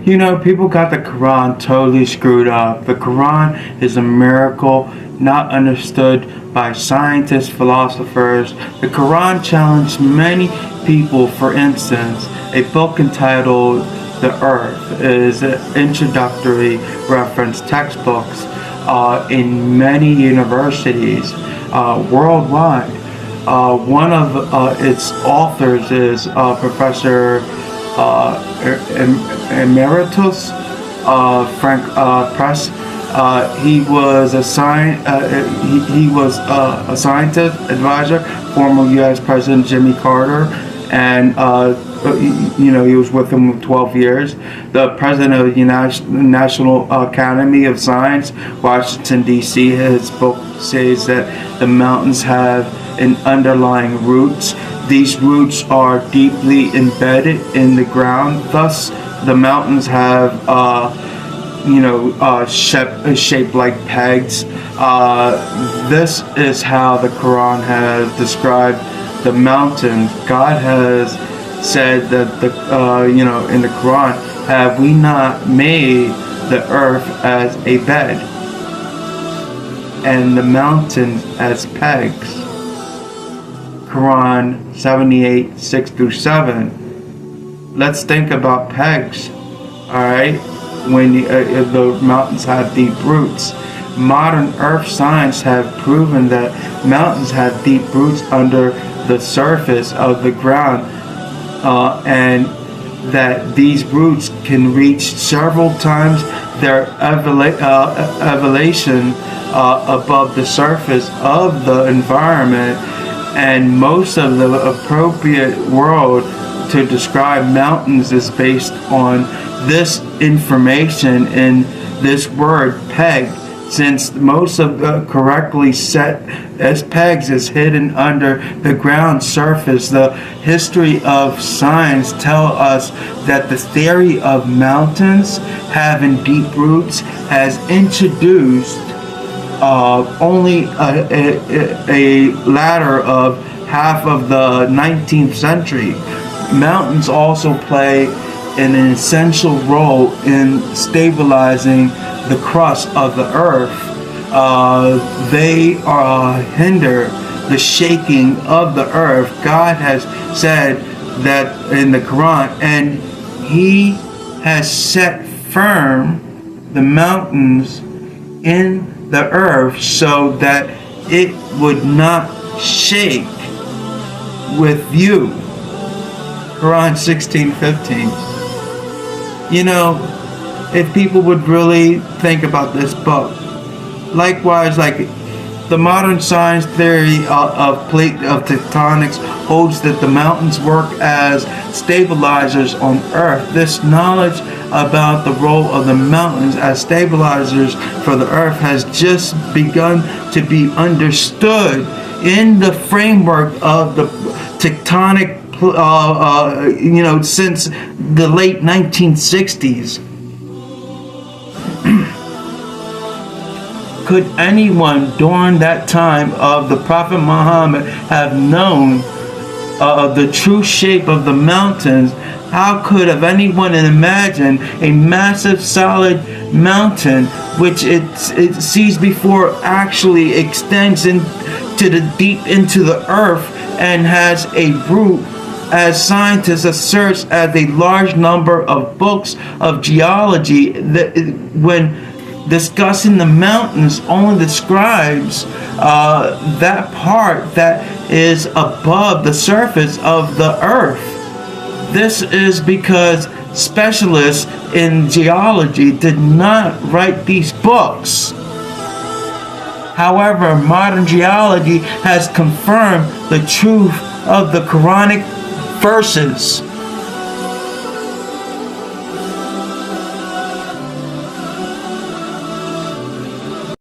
You know, people got the Quran totally screwed up. The Quran is a miracle not understood by scientists, philosophers. The Quran challenged many people. For instance, a book entitled The Earth is an introductory reference textbooks in many universities worldwide. One of its authors is Professor Emeritus Frank Press. He was a scientist advisor, former U.S. President Jimmy Carter, and he was with him 12 years. The president of the National Academy of Science, Washington D.C. His book says that the mountains have an underlying roots. These roots are deeply embedded in the ground. Thus, the mountains have, shaped like pegs. This is how the Quran has described the mountains. God has said that in the Quran, have we not made the earth as a bed and the mountains as pegs? Quran 78, 6 through 7. Let's think about pegs. Alright? When the mountains have deep roots. Modern earth science have proven that mountains have deep roots under the surface of the ground, and that these roots can reach several times their elevation above the surface of the environment. And most of the appropriate word to describe mountains is based on this information in this word peg, since most of the correctly set as pegs is hidden under the ground surface. The history of science tell us that the theory of mountains having deep roots has introduced only a latter of half of the 19th century. Mountains also play an essential role in stabilizing the crust of the earth. They hinder the shaking of the earth. God has said that in the Quran, and He has set firm the mountains in the earth so that it would not shake with you. Quran 16:15. You know, if people would really think about this book, likewise, like the modern science theory of tectonics holds that the mountains work as stabilizers on earth. This knowledge about the role of the mountains as stabilizers for the earth has just begun to be understood in the framework of the tectonic since the late 1960s. Could anyone during that time of the Prophet Muhammad have known the true shape of the mountains? How could have anyone imagined a massive solid mountain which it sees before actually extends into the deep into the earth and has a root, as scientists assert, as a large number of books of geology that when discussing the mountains only describes that part that is above the surface of the earth. This is because specialists in geology did not write these books. However, modern geology has confirmed the truth of the Quranic verses.